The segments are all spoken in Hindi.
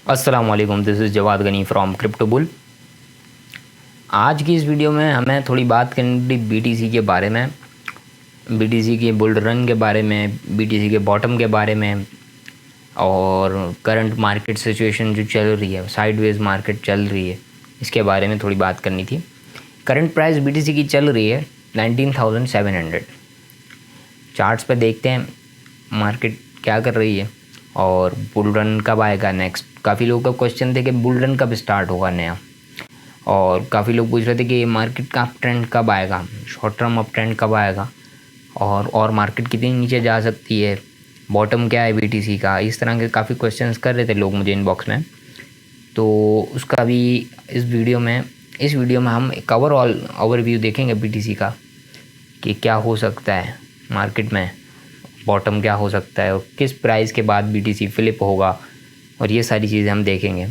अस्सलाम वालेकुम, this is Jawad Ghani from crypto bull. आज की इस वीडियो में हमें थोड़ी बात करनी थी बीटीसी के बारे में, बीटीसी के बुल रन के बारे में, बीटीसी के बॉटम के बारे में और करंट मार्केट सिचुएशन जो चल रही है, साइडवेज मार्केट चल रही है, इसके बारे में थोड़ी बात करनी थी। करंट प्राइस बीटीसी की चल रही है 19,700। चार्ट्स पे देखते हैं मार्केट क्या कर रही है और बुल रन कब आएगा नेक्स्ट। काफ़ी लोगों का क्वेश्चन थे कि बुल रन कब स्टार्ट होगा नया, और काफ़ी लोग पूछ रहे थे कि मार्केट का अप ट्रेंड कब आएगा, शॉर्ट टर्म अप ट्रेंड कब आएगा और मार्केट कितनी नीचे जा सकती है, बॉटम क्या है बीटीसी का। इस तरह के काफ़ी क्वेश्चंस कर रहे थे लोग मुझे इनबॉक्स में। तो उसका भी इस वीडियो में हम एक ओवरव्यू देखेंगे बीटीसी का कि क्या हो सकता है मार्केट में, बॉटम क्या हो सकता है और किस प्राइस के बाद बीटीसी फ्लिप होगा, और ये सारी चीज़ें हम देखेंगे।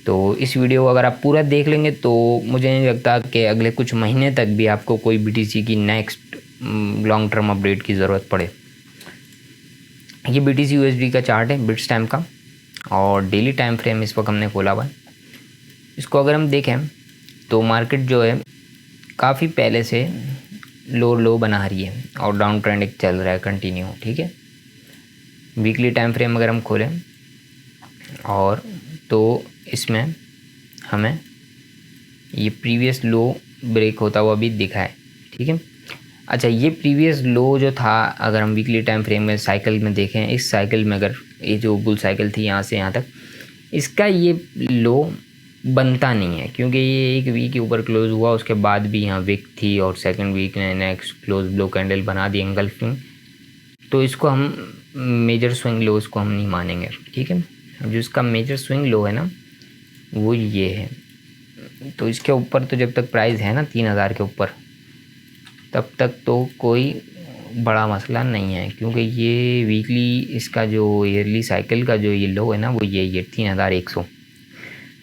तो इस वीडियो को अगर आप पूरा देख लेंगे तो मुझे नहीं लगता कि अगले कुछ महीने तक भी आपको कोई बीटीसी की नेक्स्ट लॉन्ग टर्म अपडेट की ज़रूरत पड़े। ये बीटीसी यूएसडी का चार्ट है बिट्स टाइम का, और डेली टाइम फ्रेम इस वक्त हमने खोला हुआ है। इसको अगर हम देखें तो मार्केट जो है काफ़ी पहले से लो बना रही है और डाउन ट्रेंड एक चल रहा है कंटिन्यू, ठीक है। वीकली टाइम फ्रेम अगर हम खोलें और तो इसमें हमें ये प्रीवियस लो ब्रेक होता हुआ भी दिखा है, ठीक है। अच्छा, ये प्रीवियस लो जो था, अगर हम वीकली टाइम फ्रेम में साइकिल में देखें, इस साइकिल में अगर ये जो बुल साइकिल थी यहाँ से यहाँ तक, इसका ये लो बनता नहीं है क्योंकि ये एक वीक के ऊपर क्लोज हुआ, उसके बाद भी यहाँ विक थी और सेकंड वीक ने नेक्स्ट क्लोज ब्लो कैंडल बना दी एंगल्फिंग। तो इसको हम मेजर स्विंग लो इसको हम नहीं मानेंगे, ठीक है। जो इसका मेजर स्विंग लो है ना वो ये है। तो इसके ऊपर तो जब तक प्राइस है ना 3,000 के ऊपर, तब तक तो कोई बड़ा मसला नहीं है, क्योंकि ये वीकली इसका जो ईयरली साइकिल का जो ये लो है ना वो ये 3,100।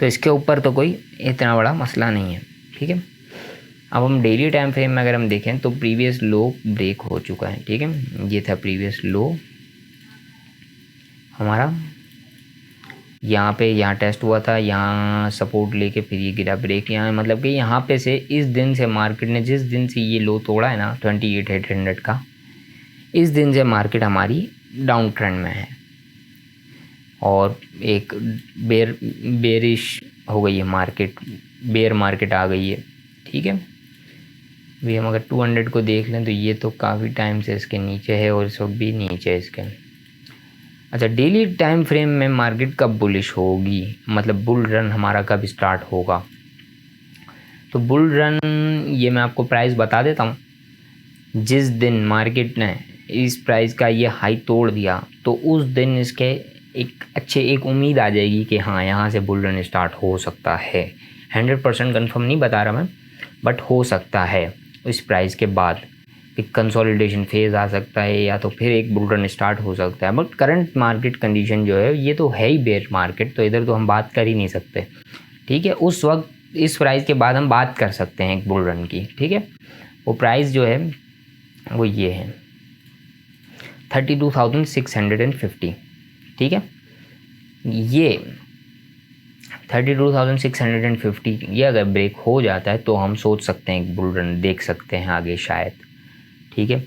तो इसके ऊपर तो कोई इतना बड़ा मसला नहीं है, ठीक है। अब हम डेली टाइम फ्रेम में अगर हम देखें तो प्रीवियस लो ब्रेक हो चुका है, ठीक है। ये था प्रीवियस लो हमारा, यहाँ टेस्ट हुआ था, यहाँ सपोर्ट लेके फिर ये गिरा ब्रेक यहाँ, मतलब कि यहाँ पे से इस दिन से मार्केट ने जिस दिन से ये लो तोड़ा है ना 28,800 का, इस दिन से मार्केट हमारी डाउन ट्रेंड में है और एक बेरिश हो गई है मार्केट, बेयर मार्केट आ गई है, ठीक है। भी हम अगर 200 को देख लें तो ये तो काफ़ी टाइम से इसके नीचे है और इस वक्त भी नीचे है इसके। अच्छा, डेली टाइम फ्रेम में मार्केट कब बुलिश होगी, मतलब बुल रन हमारा कब स्टार्ट होगा। तो बुल रन ये मैं आपको प्राइस बता देता हूँ। जिस दिन मार्केट ने इस प्राइस का ये हाई तोड़ दिया तो उस दिन इसके एक उम्मीद आ जाएगी कि हाँ यहाँ से बुल रन स्टार्ट हो सकता है। 100% कन्फर्म नहीं बता रहा मैं, बट हो सकता है इस प्राइस के बाद एक कंसोलिडेशन फेज़ आ सकता है या तो फिर एक बुल रन स्टार्ट हो सकता है। बट करंट मार्केट कंडीशन जो है ये तो है ही बेयर मार्केट, तो इधर तो हम बात कर ही नहीं सकते, ठीक है। उस वक्त इस प्राइस के बाद हम बात कर सकते हैं एक बुल रन की, ठीक है। वो प्राइस जो है वो ये है 32,650, ठीक है। ये 32,650 ये अगर ब्रेक हो जाता है तो हम सोच सकते हैं एक बुल रन देख सकते हैं आगे शायद, ठीक है।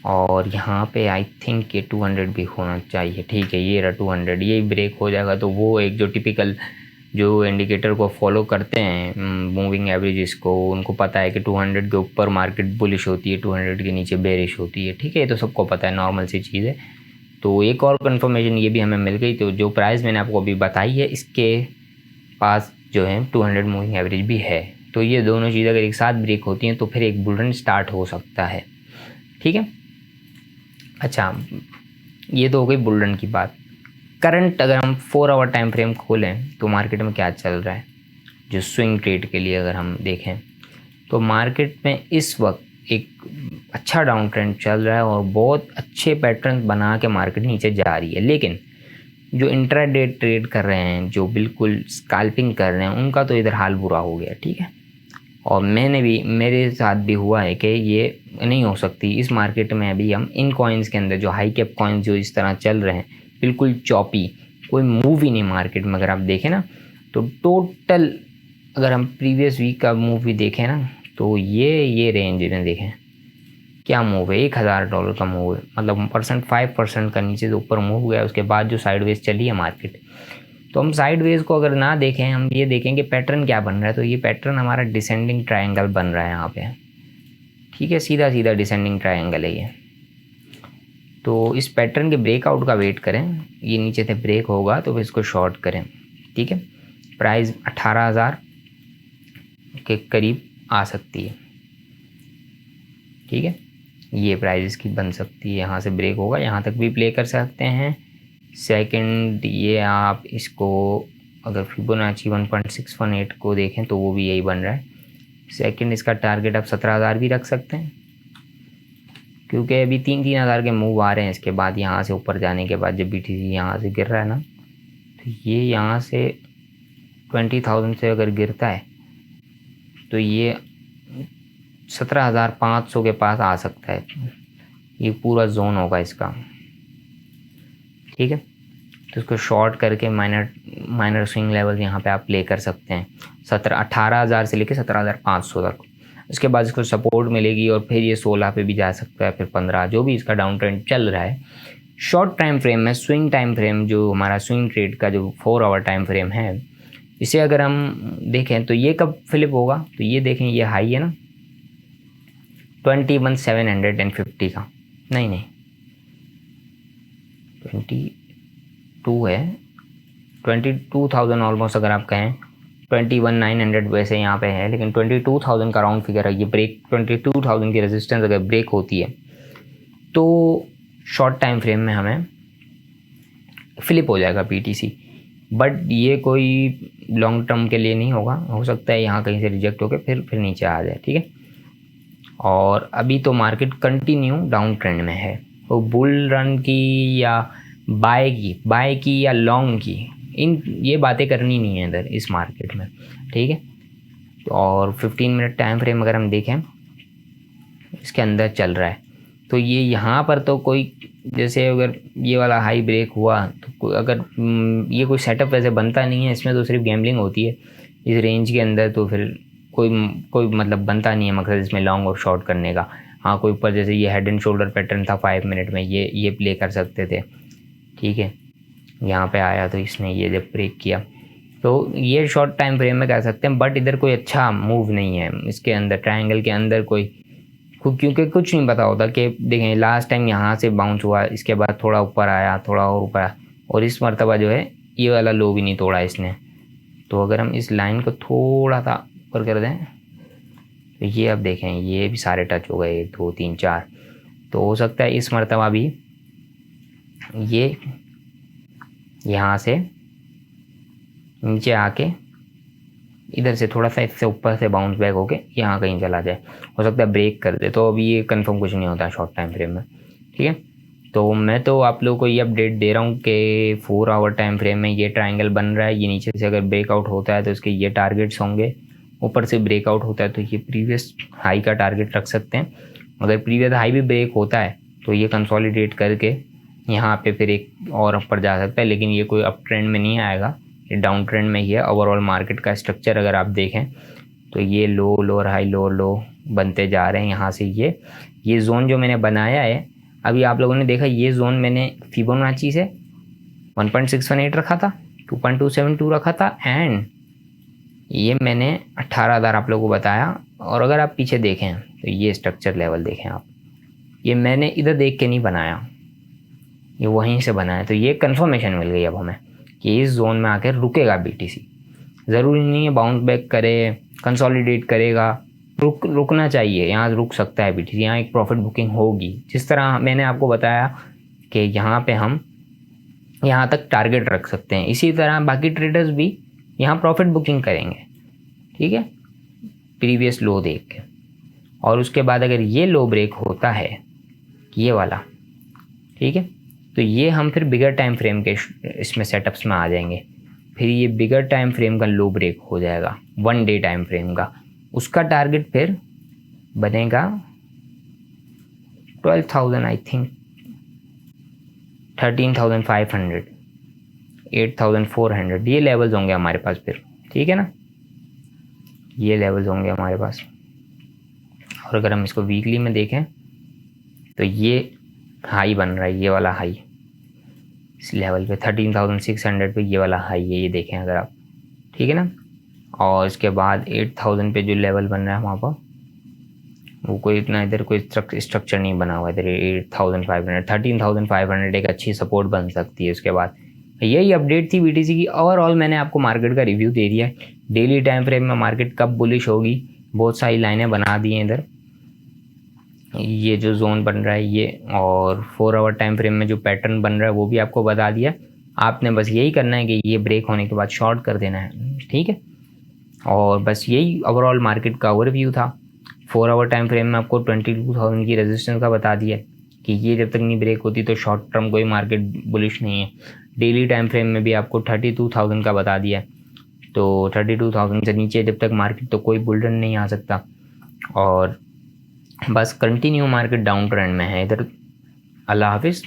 और यहाँ पे आई थिंक ये 200 भी होना चाहिए, ठीक है। ये रहा 200, ये ब्रेक हो जाएगा तो वो एक जो टिपिकल जो इंडिकेटर को फॉलो करते हैं मूविंग एवरेजेस को, उनको पता है कि 200 के ऊपर मार्केट बुलिश होती है, 200 के नीचे बेरिश होती है, ठीक है। ये तो सबको पता है, नॉर्मल सी चीज़ है। तो एक और कंफर्मेशन ये भी हमें मिल गई, तो जो प्राइस मैंने आपको अभी बताई है इसके पास जो है 200 मूविंग एवरेज भी है। तो ये दोनों चीज़ अगर एक साथ ब्रेक होती हैं तो फिर एक बुल रन स्टार्ट हो सकता है, ठीक है। अच्छा, ये तो हो गई बुल रन की बात। करंट अगर हम 4 आवर टाइम फ्रेम खोलें तो मार्केट में क्या चल रहा है, जो स्विंग ट्रेड के लिए अगर हम देखें तो मार्केट में इस वक्त एक अच्छा डाउन ट्रेंड चल रहा है और बहुत अच्छे पैटर्न बना के मार्केट नीचे जा रही है। लेकिन जो इंट्राडे ट्रेड कर रहे हैं, जो बिल्कुल स्कैल्पिंग कर रहे हैं, उनका तो इधर हाल बुरा हो गया, ठीक है। और मेरे साथ भी हुआ है कि ये नहीं हो सकती इस मार्केट में। अभी हम इन कॉइन्स के अंदर जो हाई कैप कॉइन्स जो इस तरह चल रहे हैं बिल्कुल चॉपी, कोई मूव ही नहीं मार्केट में। अगर आप देखें ना तो टोटल, अगर हम प्रीवियस वीक का मूव भी देखें ना तो ये रेंज में देखें क्या मूव है, $1000 का मूव है, मतलब 5% का नीचे से ऊपर मूव गया, उसके बाद जो साइडवेज चली है मार्केट। तो हम साइडवेज को अगर ना देखें, हम ये देखेंगे पैटर्न क्या बन रहा है। तो ये पैटर्न हमारा डिसेंडिंग ट्रायंगल बन रहा है यहाँ पे, ठीक है, सीधा सीधा डिसेंडिंग ट्रायंगल है ये। तो इस पैटर्न के ब्रेकआउट का वेट करें, ये नीचे से ब्रेक होगा तो फिर इसको शॉर्ट करें, ठीक है। प्राइस 18,000 के करीब आ सकती है, ठीक है, ये प्राइस इसकी बन सकती है। यहाँ से ब्रेक होगा, यहाँ तक भी प्ले कर सकते हैं। सेकंड, ये आप इसको अगर फिबोनाची 1.618 को देखें तो वो भी यही बन रहा है। सेकंड, इसका टारगेट आप 17,000 भी रख सकते हैं, क्योंकि अभी 3,000 के मूव आ रहे हैं। इसके बाद यहाँ से ऊपर जाने के बाद जब BTC यहाँ से गिर रहा है ना, तो ये यहाँ से 20,000 से अगर गिरता है तो ये 17,500 के पास आ सकता है। ये पूरा जोन होगा इसका, ठीक है। तो इसको शॉर्ट करके माइनर स्विंग लेवल यहाँ पे आप प्ले कर सकते हैं 18,000 से लेके 17,500 तक। उसके बाद इसको सपोर्ट मिलेगी और फिर ये 16 पे भी जा सकता है, फिर 15, जो भी इसका डाउन ट्रेंड चल रहा है। शॉर्ट टाइम फ्रेम में स्विंग टाइम फ्रेम, जो हमारा स्विंग ट्रेड का जो 4 आवर टाइम फ्रेम है, इसे अगर हम देखें तो ये कब फ्लिप होगा, तो ये देखें, ये हाई है ना 21,750 का, नहीं 22 है, 22,000 ऑलमोस्ट अगर आप कहें, 21,900 वैसे यहाँ पे है, लेकिन 22,000 का राउंड फिगर है। ये ब्रेक 22,000 की रेजिस्टेंस अगर ब्रेक होती है तो शॉर्ट टाइम फ्रेम में हमें फ्लिप हो जाएगा BTC। बट ये कोई लॉन्ग टर्म के लिए नहीं होगा, हो सकता है यहाँ कहीं से रिजेक्ट होकर फिर नीचे आ जाए, ठीक है। और अभी तो मार्केट कंटिन्यू डाउन ट्रेंड में है। वो बुल रन की या बाय की या लॉन्ग की, ये बातें करनी नहीं है इधर इस मार्केट में, ठीक है। और 15 मिनट टाइम फ्रेम अगर हम देखें, इसके अंदर चल रहा है, तो ये यहाँ पर तो कोई, जैसे अगर ये वाला हाई ब्रेक हुआ तो अगर ये कोई सेटअप वैसे बनता नहीं है, इसमें तो सिर्फ गैम्बलिंग होती है इस रेंज के अंदर। तो फिर कोई मतलब बनता नहीं है मकसद इसमें लॉन्ग और शॉर्ट करने का। हाँ, कोई ऊपर जैसे ये हेड एंड शोल्डर पैटर्न था 5 मिनट में, ये प्ले कर सकते थे, ठीक है। यहाँ पे आया तो इसने ये जब ब्रेक किया तो ये शॉर्ट टाइम फ्रेम में कह सकते हैं। बट इधर कोई अच्छा मूव नहीं है इसके अंदर, ट्रायंगल के अंदर कोई, क्योंकि कुछ नहीं पता होता कि देखें लास्ट टाइम यहाँ से बाउंस हुआ, इसके बाद थोड़ा ऊपर आया, थोड़ा और ऊपर आया, और इस मरतबा जो है ये वाला लो भी नहीं तोड़ा इसने। तो अगर हम इस लाइन को थोड़ा सा ऊपर कर दें तो ये अब देखें, ये भी सारे टच हो गए, 1 2 3 4। तो हो सकता है इस मरतबा भी ये यहाँ से नीचे आके इधर से थोड़ा सा इससे ऊपर से बाउंस बैक होके यहाँ कहीं चला जाए, हो सकता है ब्रेक कर दे। तो अभी ये कंफर्म कुछ नहीं होता शॉर्ट टाइम फ्रेम में, ठीक है। तो मैं तो आप लोगों को ये अपडेट दे रहा हूँ कि 4 आवर टाइम फ्रेम में ये ट्रायंगल बन रहा है। ये नीचे से अगर ब्रेकआउट होता है तो इसके ये टारगेट्स होंगे, ऊपर से ब्रेकआउट होता है तो ये प्रीवियस हाई का टारगेट रख सकते हैं। अगर प्रीवियस हाई भी ब्रेक होता है तो ये कंसोलिडेट करके यहाँ पे फिर एक और ऊपर जा सकता है, लेकिन ये कोई अप ट्रेंड में नहीं आएगा, ये डाउन ट्रेंड में ही है। ओवरऑल मार्केट का स्ट्रक्चर अगर आप देखें तो ये लो लोअर हाई लोअर लो बनते जा रहे हैं। यहाँ से ये जोन जो मैंने बनाया है, अभी आप लोगों ने देखा, ये जोन मैंने फिबोनाची से 1.618 रखा था, 2.272 रखा था, एंड ये मैंने 18,000 आप लोगों को बताया। और अगर आप पीछे देखें तो ये स्ट्रक्चर लेवल देखें आप, ये मैंने इधर देख के नहीं बनाया, ये वहीं से बनाया। तो ये कंफर्मेशन मिल गई अब हमें कि इस जोन में आकर रुकेगा BTC। ज़रूरी नहीं है बाउंस बैक करे, कंसोलिडेट करेगा, रुकना चाहिए, यहाँ रुक सकता है BTC, यहाँ एक प्रॉफिट बुकिंग होगी। जिस तरह मैंने आपको बताया कि यहाँ पे हम यहाँ तक टारगेट रख सकते हैं, इसी तरह बाकी ट्रेडर्स भी यहाँ प्रॉफिट बुकिंग करेंगे, ठीक है, प्रीवियस लो देख के। और उसके बाद अगर ये लो ब्रेक होता है, ये वाला, ठीक है, तो ये हम फिर बिगर टाइम फ्रेम के इसमें सेटअप्स में आ जाएंगे। फिर ये बिगर टाइम फ्रेम का लो ब्रेक हो जाएगा, 1 डे टाइम फ्रेम का, उसका टारगेट फिर बनेगा 12,000, आई थिंक 13,500, 8400 ये लेवल्स होंगे हमारे पास फिर, ठीक है ना, ये लेवल्स होंगे हमारे पास। और अगर हम इसको वीकली में देखें तो ये हाई बन रहा है, ये वाला हाई इस लेवल पे 13,600 पे ये वाला हाई है, ये देखें अगर आप, ठीक है ना। और इसके बाद 8,000 पे जो लेवल बन रहा है वहाँ पर, वो कोई इतना इधर कोई स्ट्रक्चर नहीं बना हुआ इधर। 8,500 13,500 एक अच्छी सपोर्ट बन सकती है। उसके बाद यही अपडेट थी बीटीसी की। ओवरऑल मैंने आपको मार्केट का रिव्यू दे दिया है। डेली टाइम फ्रेम में मार्केट कब बुलिश होगी, बहुत सारी लाइनें बना दी हैं इधर, ये जो जोन बन रहा है ये, और 4 आवर टाइम फ्रेम में जो पैटर्न बन रहा है वो भी आपको बता दिया। आपने बस यही करना है कि ये ब्रेक होने के बाद शॉर्ट कर देना है, ठीक है। और बस यही ओवरऑल मार्केट का ओवरव्यू था। 4 आवर टाइम फ्रेम में आपको 22,000 की रेजिस्टेंस का बता दिया कि ये जब तक नहीं ब्रेक होती तो शॉर्ट टर्म कोई मार्केट बुलिश नहीं है। डेली टाइम फ्रेम में भी आपको 32,000 का बता दिया, तो 32,000 से नीचे जब तक मार्केट तो कोई बुल रन नहीं आ सकता। और बस कंटिन्यू मार्केट डाउन ट्रेंड में है इधर। अल्लाह हाफिज़।